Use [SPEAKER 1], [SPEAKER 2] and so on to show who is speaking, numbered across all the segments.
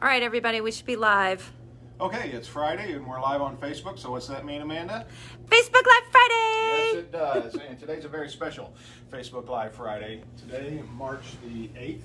[SPEAKER 1] All right, everybody, we should be live.
[SPEAKER 2] Okay, it's Friday and we're live on Facebook, so what's that mean, Amanda?
[SPEAKER 1] Facebook Live Friday!
[SPEAKER 2] Yes, it does. And today's a very special Facebook Live Friday. Today, March the 8th,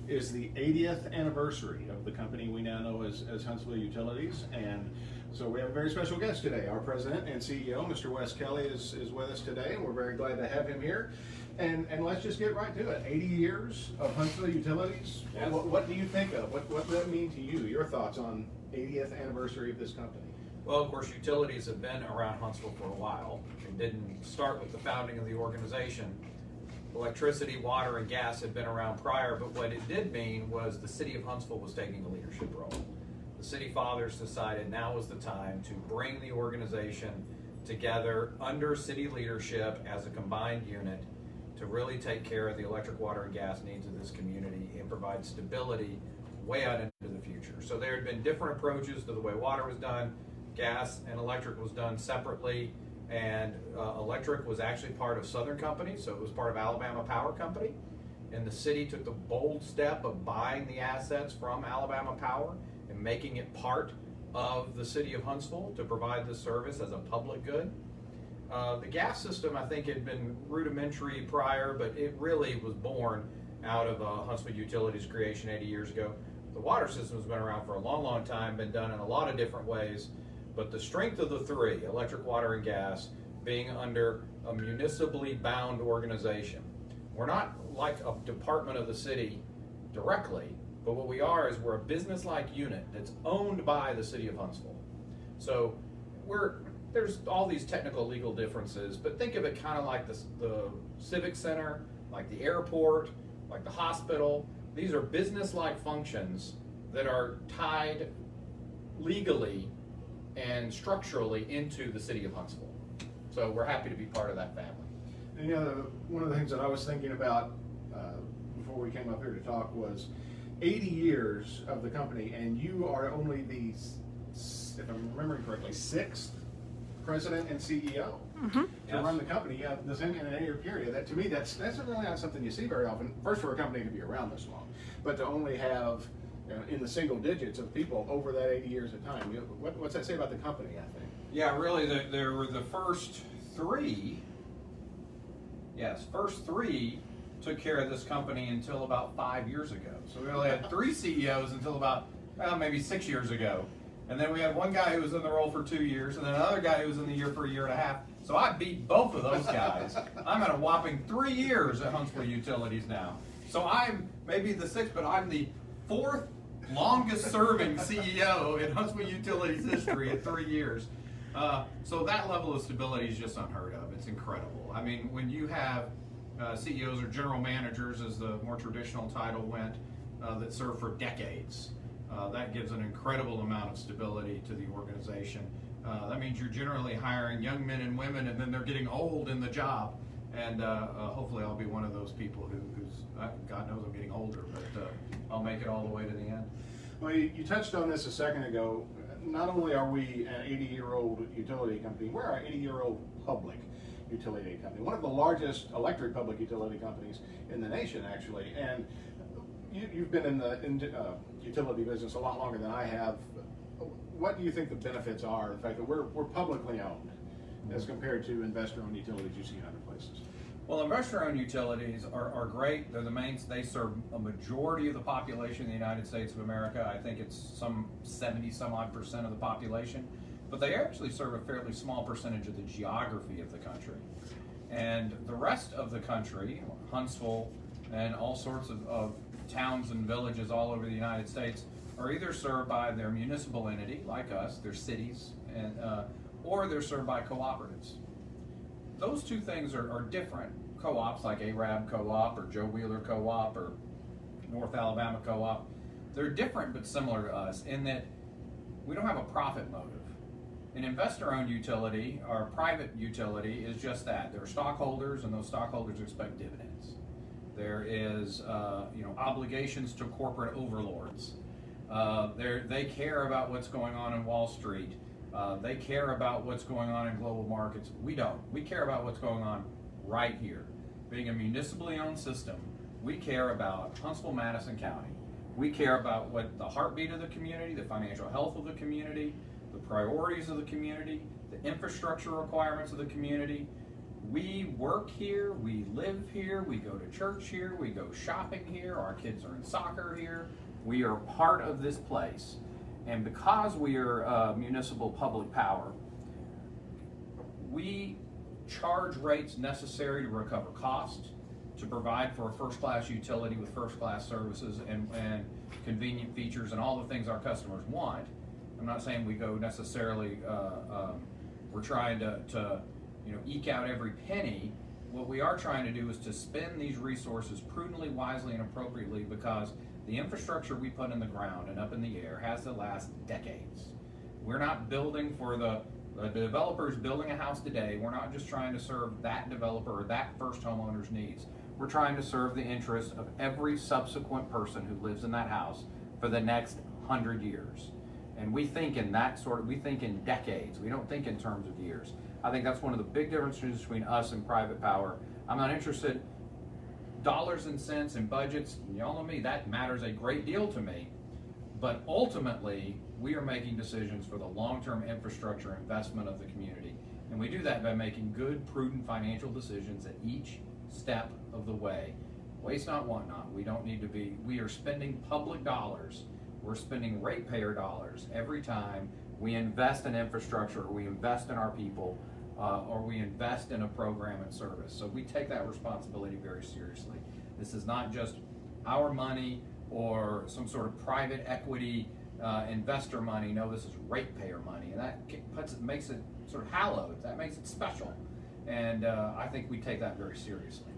[SPEAKER 2] is the 80th anniversary of the company we now know as Huntsville Utilities. And so we have a very special guest today. Our president and CEO, Mr. Wes Kelly, is with us today, and we're very glad to have him here. And let's just get right to it. 80 years of Huntsville Utilities.
[SPEAKER 3] Yes.
[SPEAKER 2] What do you think of? What does that mean to you? Your thoughts on 80th anniversary of this company?
[SPEAKER 3] Well, of course, utilities have been around Huntsville for a while. It didn't start with the founding of the organization. Electricity, water, and gas had been around prior, but what it did mean was the city of Huntsville was taking a leadership role. The city fathers decided now was the time to bring the organization together under city leadership as a combined unit to really take care of the electric, water, and gas needs of this community and provide stability way out into the future. So there had been different approaches to the way water was done. Gas and electric was done separately, and electric was actually part of Southern Company, so it was part of Alabama Power Company. And the city took the bold step of buying the assets from Alabama Power and making it part of the city of Huntsville to provide the service as a public good. The gas system, I think, had been rudimentary prior, but it really was born out of Huntsville Utilities' creation 80 years ago. The water system has been around for a long, long time, been done in a lot of different ways, but the strength of the three, electric, water, and gas, being under a municipally bound organization. We're not like a department of the city directly, but what we are is we're a business-like unit that's owned by the city of Huntsville. So there's all these technical legal differences, but think of it kind of like the Civic Center, like the airport, like the hospital. These are business-like functions that are tied legally and structurally into the city of Huntsville. So we're happy to be part of that family.
[SPEAKER 2] And one of the things that I was thinking about before we came up here to talk was 80 years of the company, and you are only the, if I'm remembering correctly, sixth president and CEO to run the company in an 8-year period. That, to me, that's really not something you see very often. First, for a company to be around this long, but to only have in the single digits of people over that 80 years of time. What's that say about the company, I think?
[SPEAKER 3] Yeah, really, there were the first three. Yes, first three took care of this company until about 5 years ago. So we only had 3 CEOs until about maybe 6 years ago. And then we had one guy who was in the role for 2 years, and then another guy who was in the year for a year and a half. So I beat both of those guys. I'm at a whopping 3 years at Huntsville Utilities now. So I'm maybe the sixth, but I'm the fourth longest serving CEO in Huntsville Utilities history at 3 years. So that level of stability is just unheard of. It's incredible. I mean, when you have CEOs or general managers, as the more traditional title went, that serve for decades, that gives an incredible amount of stability to the organization. That means you're generally hiring young men and women, and then they're getting old in the job. And hopefully I'll be one of those people who's, God knows I'm getting older, but I'll make it all the way to the end.
[SPEAKER 2] Well, you touched on this a second ago. Not only are we an 80-year-old utility company, we're an 80-year-old public utility company. One of the largest electric public utility companies in the nation, actually. And you've been in the utility business a lot longer than I have. What do you think the benefits are, the fact that we're publicly owned as compared to investor-owned utilities you see in other places?
[SPEAKER 3] Well, investor-owned utilities are great. They're the main. They serve a majority of the population in the United States of America. I think it's some 70-some-odd% of the population. But they actually serve a fairly small percentage of the geography of the country. And the rest of the country, Huntsville and all sorts of towns and villages all over the United States, are either served by their municipal entity, like us, their cities, and or they're served by cooperatives. Those two things are different. Co-ops like Arab Co-op or Joe Wheeler Co-op or North Alabama Co-op, they're different but similar to us in that we don't have a profit motive. An investor-owned utility or private utility is just that. There are stockholders, and those stockholders expect dividends. There is obligations to corporate overlords. They care about what's going on in Wall Street. They care about what's going on in global markets. We don't. We care about what's going on right here. Being a municipally owned system, we care about Huntsville, Madison County. We care about what the heartbeat of the community, the financial health of the community, the priorities of the community, the infrastructure requirements of the community. We work here, we live here, we go to church here, we go shopping here, our kids are in soccer here. We are part of this place. And because we are municipal public power, we charge rates necessary to recover costs, to provide for a first-class utility with first-class services and convenient features and all the things our customers want. I'm not saying we go necessarily, we're trying to eke out every penny. What we are trying to do is to spend these resources prudently, wisely, and appropriately, because the infrastructure we put in the ground and up in the air has to last decades. We're not building for the developer's building a house today. We're not just trying to serve that developer or that first homeowner's needs. We're trying to serve the interests of every subsequent person who lives in that house for the next 100 years. And we think in we think in decades. We don't think in terms of years. I think that's one of the big differences between us and private power. I'm not interested dollars and cents and budgets. Y'all know me, that matters a great deal to me. But ultimately, we are making decisions for the long-term infrastructure investment of the community. And we do that by making good, prudent financial decisions at each step of the way. Waste not, want not. We don't need to be, we are spending public dollars. We're spending ratepayer dollars every time we invest in infrastructure, or we invest in our people, or we invest in a program and service. So we take that responsibility very seriously. This is not just our money or some sort of private equity investor money. No, this is ratepayer money, and that makes it sort of hallowed. That makes it special, and I think we take that very seriously.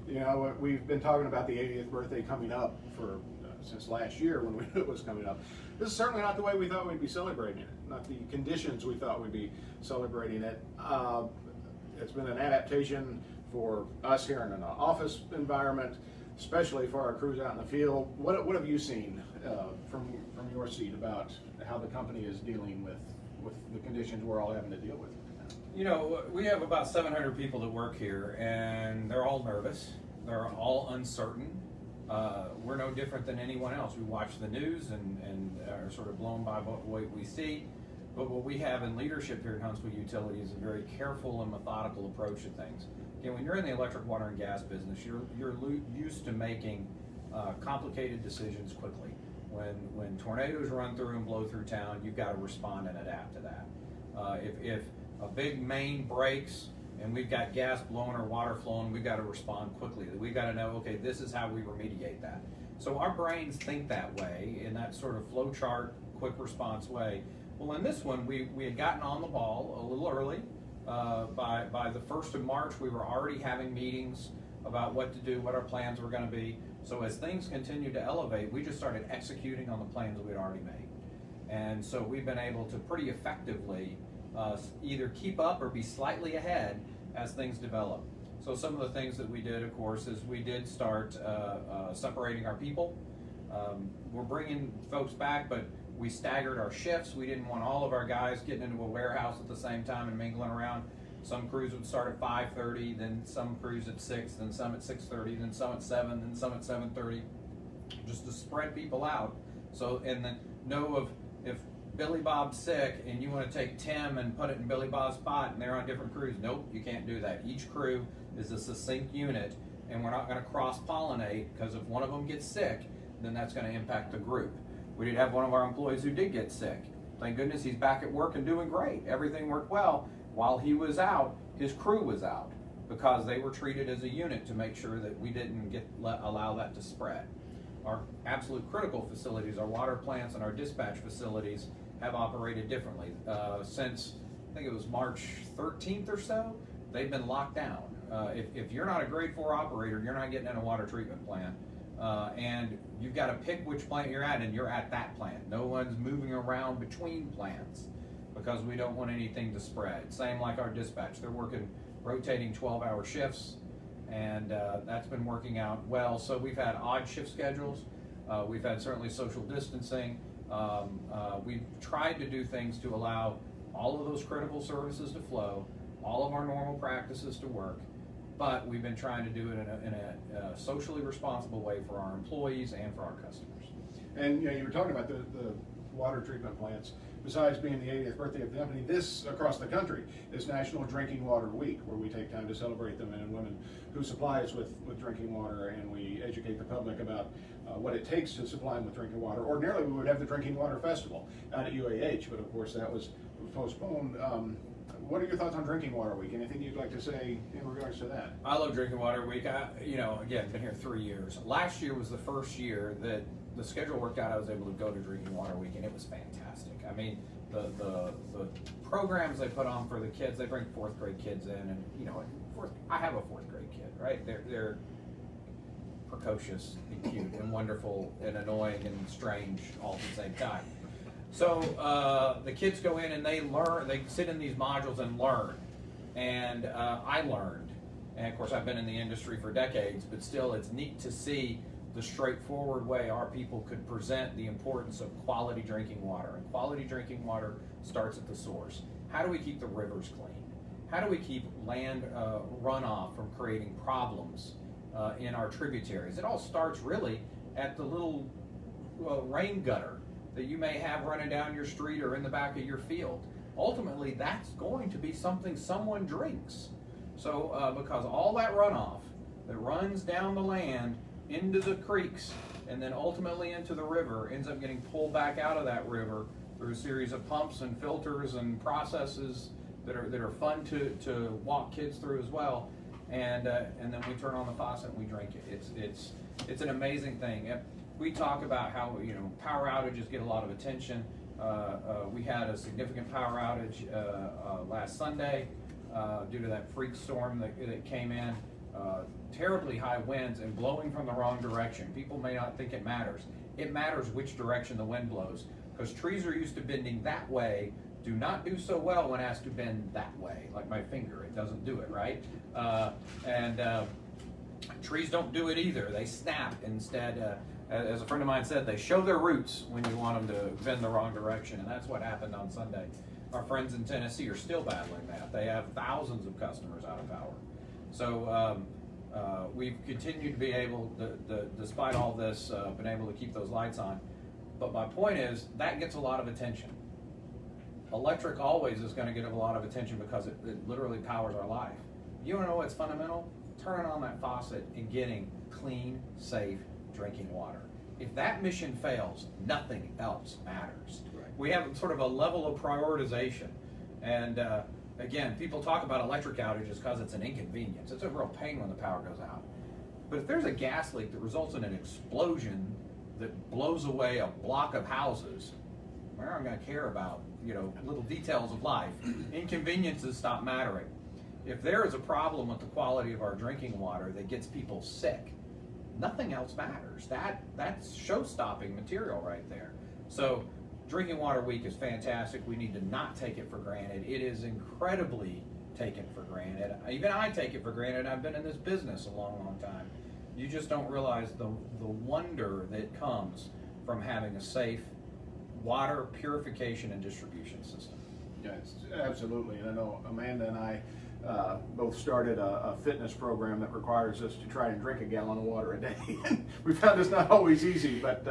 [SPEAKER 2] We've been talking about the 80th birthday coming up for since last year when we knew it was coming up. This is certainly not the way we thought we'd be celebrating it, not the conditions we thought we'd be celebrating it. It's been an adaptation for us here in an office environment, especially for our crews out in the field. What have you seen from your seat about how the company is dealing with the conditions we're all having to deal with?
[SPEAKER 3] We have about 700 people that work here, and they're all nervous. They're all uncertain. We're no different than anyone else. We watch the news and are sort of blown by what we see. But what we have in leadership here at Huntsville Utility is a very careful and methodical approach to things. When you're in the electric, water, and gas business, you're used to making complicated decisions quickly. When tornadoes run through and blow through town, you've got to respond and adapt to that. If a big main breaks and we've got gas blowing or water flowing, we've got to respond quickly. We've got to know, okay, this is how we remediate that. So our brains think that way, in that sort of flow chart, quick response way. Well, in this one, we had gotten on the ball a little early. By the 1st of March, we were already having meetings about what to do, what our plans were going to be. So as things continued to elevate, we just started executing on the plans that we'd already made. And so we've been able to pretty effectively either keep up or be slightly ahead as things develop. So some of the things that we did, of course, is we did start separating our people. We're bringing folks back, but we staggered our shifts. We didn't want all of our guys getting into a warehouse at the same time and mingling around. Some crews would start at 5:30, then some crews at 6, then some at 6:30, then some at 7, then some at 7:30, just to spread people out. So, and then know if Billy Bob's sick and you want to take Tim and put it in Billy Bob's spot and they're on different crews, nope, you can't do that. Each crew is a succinct unit, and we're not going to cross-pollinate, because if one of them gets sick, then that's going to impact the group. We did have one of our employees who did get sick. Thank goodness he's back at work and doing great. Everything worked well. While he was out, his crew was out, because they were treated as a unit to make sure that we didn't allow that to spread. Our absolute critical facilities, our water plants and our dispatch facilities, have operated differently. Since, I think it was March 13th or so, they've been locked down. If you're not a grade 4 operator, you're not getting in a water treatment plant. And you've got to pick which plant you're at, and you're at that plant. No one's moving around between plants, because we don't want anything to spread. Same like our dispatch. They're working rotating 12-hour shifts, and that's been working out well. So we've had odd shift schedules. We've had certainly social distancing. We've tried to do things to allow all of those critical services to flow, all of our normal practices to work. but we've been trying to do it in a socially responsible way for our employees and for our customers.
[SPEAKER 2] And you were talking about the water treatment plants. Besides being the 80th birthday of the company, this across the country is National Drinking Water Week, where we take time to celebrate the men and women who supply us with drinking water, and we educate the public about what it takes to supply them with drinking water. Ordinarily, we would have the Drinking Water Festival out at UAH, but of course that was postponed. What are your thoughts on Drinking Water Week? Anything you'd like to say in regards to that?
[SPEAKER 3] I love Drinking Water Week. Again, been here 3 years. Last year was the first year that the schedule worked out. I was able to go to Drinking Water Week, and it was fantastic. I mean, the programs they put on for the kids, they bring fourth grade kids in, and I have a fourth grade kid, right? They're precocious and cute and wonderful and annoying and strange all at the same time. So the kids go in and they learn, they sit in these modules and learn. And I learned. And of course I've been in the industry for decades, but still it's neat to see the straightforward way our people could present the importance of quality drinking water. And quality drinking water starts at the source. How do we keep the rivers clean? How do we keep land runoff from creating problems in our tributaries? It all starts really at the little rain gutter that you may have running down your street or in the back of your field. Ultimately, that's going to be something someone drinks. So because all that runoff that runs down the land into the creeks and then ultimately into the river ends up getting pulled back out of that river through a series of pumps and filters and processes that are fun to walk kids through as well. And then we turn on the faucet and we drink it. It's an amazing thing. We talk about how power outages get a lot of attention. We had a significant power outage last Sunday due to that freak storm that came in. Terribly high winds and blowing from the wrong direction. People may not think it matters. It matters which direction the wind blows, because trees are used to bending that way do not do so well when asked to bend that way, like my finger. It doesn't do it, right? Trees don't do it either. They snap instead. As a friend of mine said, they show their roots when you want them to bend the wrong direction, and that's what happened on Sunday. Our friends in Tennessee are still battling that. They have thousands of customers out of power. So we've continued to be able, despite all this, been able to keep those lights on. But my point is, that gets a lot of attention. Electric always is going to get a lot of attention because it literally powers our life. You want to know what's fundamental? Turning on that faucet and getting clean, safe drinking water. If that mission fails, nothing else matters. Right. We have sort of a level of prioritization. And again, people talk about electric outages because it's an inconvenience. It's a real pain when the power goes out. But if there's a gas leak that results in an explosion that blows away a block of houses, we're not going to care about little details of life. Inconveniences stop mattering. If there is a problem with the quality of our drinking water that gets people sick, nothing else matters. That's show-stopping material right there. So Drinking Water Week is fantastic. We need to not take it for granted. It is incredibly taken for granted. Even I take it for granted. I've been in this business a long, long time. You just don't realize the wonder that comes from having a safe water purification and distribution system.
[SPEAKER 2] Yes, absolutely. And I know Amanda and I both started a fitness program that requires us to try and drink a gallon of water a day. We found it's not always easy, but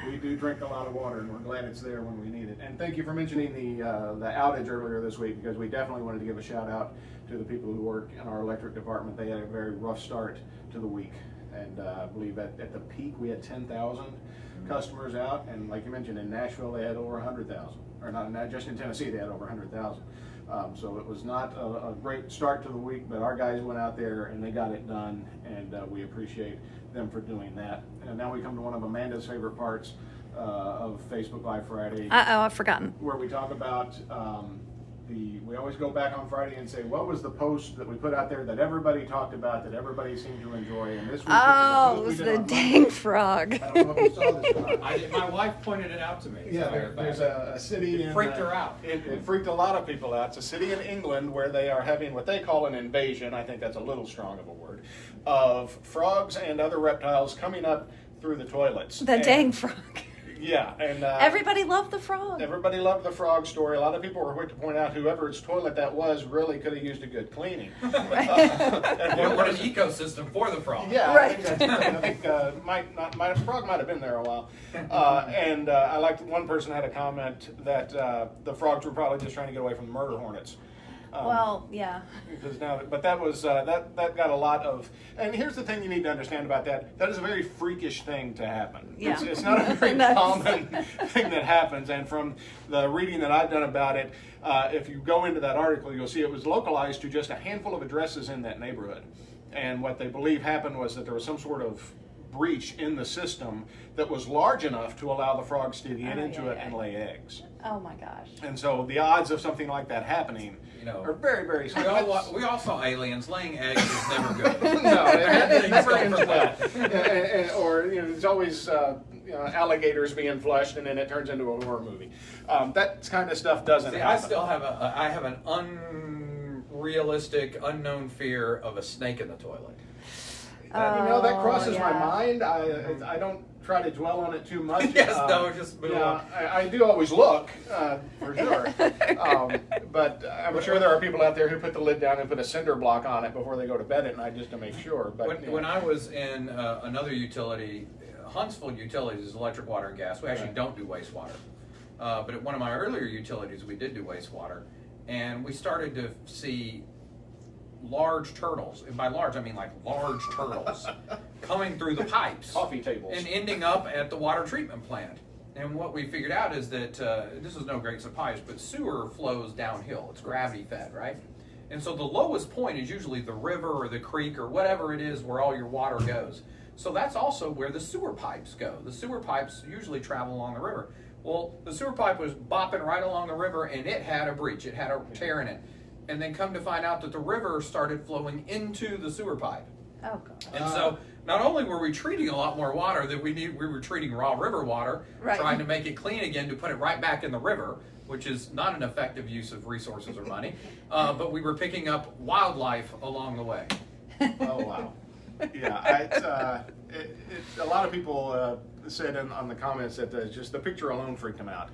[SPEAKER 2] we do drink a lot of water, and we're glad it's there when we need it. And thank you for mentioning the outage earlier this week, because we definitely wanted to give a shout out to the people who work in our electric department. They had a very rough start to the week, and I believe at the peak we had 10,000 customers out, and like you mentioned, in Nashville they had over 100,000, or not just in Tennessee they had over 100,000. So it was not a great start to the week, but our guys went out there and they got it done, and we appreciate them for doing that. And now we come to one of Amanda's favorite parts of Facebook Live Friday.
[SPEAKER 1] I've forgotten.
[SPEAKER 2] Where we talk about we always go back on Friday and say, what was the post that we put out there that everybody talked about, that everybody seemed to enjoy? And this week,
[SPEAKER 1] it was the dang frog.
[SPEAKER 2] I don't know if you saw this or not.
[SPEAKER 3] My wife pointed it out to me.
[SPEAKER 2] Yeah, there's a city.
[SPEAKER 3] It freaked her out.
[SPEAKER 2] It freaked a lot of people out. It's a city in England where they are having what they call an invasion. I think that's a little strong of a word, of frogs and other reptiles coming up through the toilets.
[SPEAKER 1] The dang frog.
[SPEAKER 2] Yeah, and
[SPEAKER 1] Everybody loved the frog.
[SPEAKER 2] everybody loved the frog story. A lot of people were quick to point out whoever's toilet that was really could have used a good cleaning.
[SPEAKER 3] What an ecosystem for the frog.
[SPEAKER 2] Yeah,
[SPEAKER 1] Right.
[SPEAKER 2] I think my frog might have been there a while. And I liked one person had a comment that the frogs were probably just trying to get away from the murder hornets.
[SPEAKER 1] Well, yeah.
[SPEAKER 2] Because but that was that got a lot of. And here's the thing you need to understand about that. That is a very freakish thing to happen.
[SPEAKER 1] Yeah.
[SPEAKER 2] It's not a very common thing that happens. And from the reading that I've done about it, if you go into that article, you'll see it was localized to just a handful of addresses in that neighborhood. And what they believe happened was that there was some sort of breach in the system that was large enough to allow the frogs to get into it and lay eggs.
[SPEAKER 1] Oh my gosh.
[SPEAKER 2] And so the odds of something like that happening are very, very
[SPEAKER 3] We
[SPEAKER 2] small.
[SPEAKER 3] we all saw Aliens. Laying eggs is never good.
[SPEAKER 2] No, it never
[SPEAKER 3] Things
[SPEAKER 2] ends
[SPEAKER 3] go from
[SPEAKER 2] well. Or there's always alligators being flushed, and then it turns into a horror movie. That kind of stuff doesn't
[SPEAKER 3] See,
[SPEAKER 2] happen.
[SPEAKER 3] I still have I have an unrealistic, unknown fear of a snake in the toilet.
[SPEAKER 2] That crosses my
[SPEAKER 1] yeah.
[SPEAKER 2] mind. I don't try to dwell on it too much.
[SPEAKER 3] Yes, no, just move on.
[SPEAKER 2] I do always look, for sure. But I'm sure there are people out there who put the lid down and put a cinder block on it before they go to bed at night just to make sure. But
[SPEAKER 3] When I was in another utility, Huntsville Utilities is electric, water, and gas. We actually don't do wastewater. But at one of my earlier utilities, we did do wastewater. And we started to see large turtles, and by large I mean like large turtles, coming through the pipes.
[SPEAKER 2] Coffee tables.
[SPEAKER 3] And ending up at the water treatment plant. And what we figured out is that, this is no great surprise, but sewer flows downhill. It's gravity fed, right? And so the lowest point is usually the river or the creek or whatever it is where all your water goes. So that's also where the sewer pipes go. The sewer pipes usually travel along the river. Well, the sewer pipe was bopping right along the river, and it had a breach. It had a tear in it. And then come to find out that the river started flowing into the sewer pipe.
[SPEAKER 1] Oh god.
[SPEAKER 3] And so not only were we treating a lot more water than we were treating raw river water,
[SPEAKER 1] Right.
[SPEAKER 3] trying to make it clean again to put it right back in the river, which is not an effective use of resources or money. But we were picking up wildlife along the way.
[SPEAKER 2] Oh wow. Yeah, a lot of people said on the comments that just the picture alone freaked them out.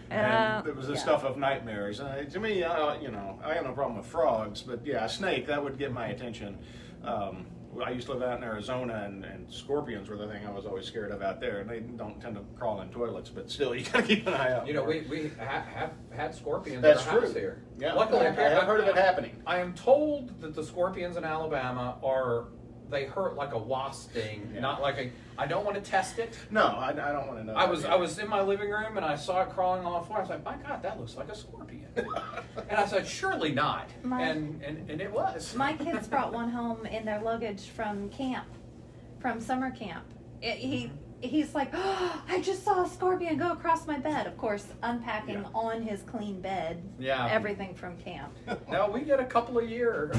[SPEAKER 2] And it was the stuff of nightmares. To me, I have no problem with frogs, but yeah, a snake, that would get my attention. I used to live out in Arizona, and scorpions were the thing I was always scared of out there. And they don't tend to crawl in toilets, but still, you gotta keep an eye out.
[SPEAKER 3] You know, we have had scorpions
[SPEAKER 2] That's
[SPEAKER 3] in our
[SPEAKER 2] true.
[SPEAKER 3] house here.
[SPEAKER 2] Yeah,
[SPEAKER 3] Luckily,
[SPEAKER 2] I have heard of it happening.
[SPEAKER 3] I am told that the scorpions in Alabama they hurt like a wasp sting, not like a. I don't want to test it.
[SPEAKER 2] No, I don't want to know.
[SPEAKER 3] I was in my living room and I saw it crawling on the floor. I was like, my God, that looks like a scorpion. And I said, surely not. And it was.
[SPEAKER 1] My kids brought one home in their luggage from camp, from summer camp. He's like, oh, I just saw a scorpion go across my bed. Of course, unpacking on his clean bed.
[SPEAKER 3] Yeah.
[SPEAKER 1] Everything from camp.
[SPEAKER 3] No, we get a couple a year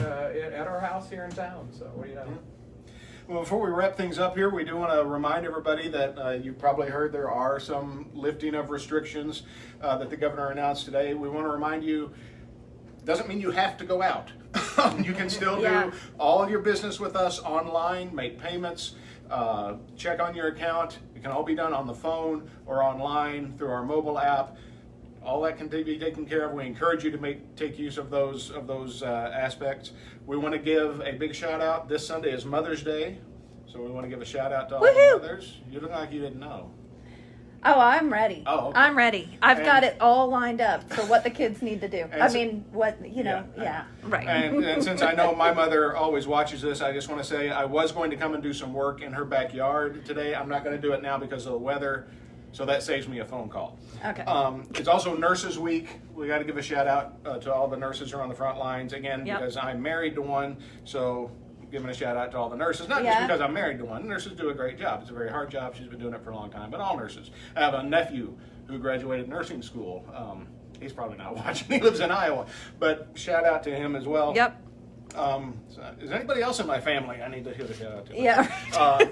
[SPEAKER 3] at our house here in town. So what do you know?
[SPEAKER 2] Well, before we wrap things up here, we do want to remind everybody that you probably heard there are some lifting of restrictions that the governor announced today. We want to remind you, doesn't mean you have to go out. You can still do all of your business with us online, make payments, check on your account. It can all be done on the phone or online through our mobile app. All that can be taken care of. We encourage you to take use of those aspects. We want to give a big shout out. This Sunday is Mother's Day, so we want to give a shout out to all the mothers. You look like you didn't know.
[SPEAKER 1] Oh, I'm ready.
[SPEAKER 2] Oh, okay.
[SPEAKER 1] I'm ready. I've got it all lined up for what the kids need to do. Right.
[SPEAKER 2] And since I know my mother always watches this, I just want to say I was going to come and do some work in her backyard today. I'm not going to do it now because of the weather. So that saves me a phone call.
[SPEAKER 1] Okay.
[SPEAKER 2] It's also Nurses Week. We got to give a shout out to all the nurses who are on the front lines again because I'm married to one. So giving a shout out to all the nurses, not just because I'm married to one. Nurses do a great job. It's a very hard job. She's been doing it for a long time. But all nurses. I have a nephew who graduated nursing school. He's probably not watching. He lives in Iowa. But shout out to him as well.
[SPEAKER 1] Yep.
[SPEAKER 2] Is anybody else in my family I need to give a shout out to?
[SPEAKER 1] Yeah.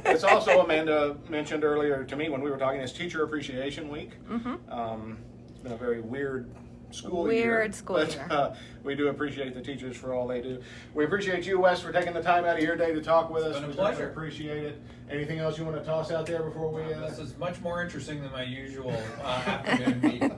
[SPEAKER 2] It's also, Amanda mentioned earlier to me when we were talking, it's Teacher Appreciation Week.
[SPEAKER 1] Mm-hmm.
[SPEAKER 2] It's been a very weird school year.
[SPEAKER 1] Weird school
[SPEAKER 2] but,
[SPEAKER 1] year.
[SPEAKER 2] We do appreciate the teachers for all they do. We appreciate you, Wes, for taking the time out of your day to talk with us.
[SPEAKER 3] Been a
[SPEAKER 2] We
[SPEAKER 3] pleasure.
[SPEAKER 2] Appreciate it. Anything else you want to toss out there before we?
[SPEAKER 3] This is much more interesting than my usual afternoon meetings.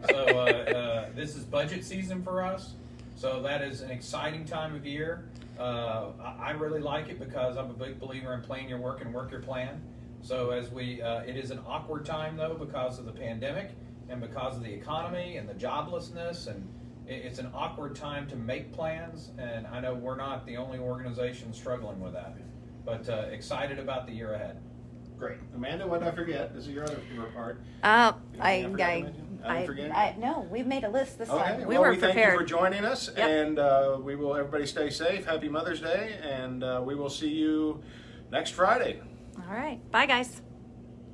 [SPEAKER 3] So this is budget season for us. So that is an exciting time of year. I really like it because I'm a big believer in plan your work and work your plan. So as it is an awkward time though because of the pandemic and because of the economy and the joblessness, and it's an awkward time to make plans. And I know we're not the only organization struggling with that, but excited about the year ahead.
[SPEAKER 2] Great. Amanda, what did I forget? This is your other part.
[SPEAKER 1] No, we've made a list this
[SPEAKER 2] Okay.
[SPEAKER 1] time. We
[SPEAKER 2] Well,
[SPEAKER 1] were
[SPEAKER 2] we thank
[SPEAKER 1] prepared.
[SPEAKER 2] you for joining us,
[SPEAKER 1] Yep.
[SPEAKER 2] and everybody stay safe. Happy Mother's Day, and we will see you next Friday.
[SPEAKER 1] All right. Bye, guys.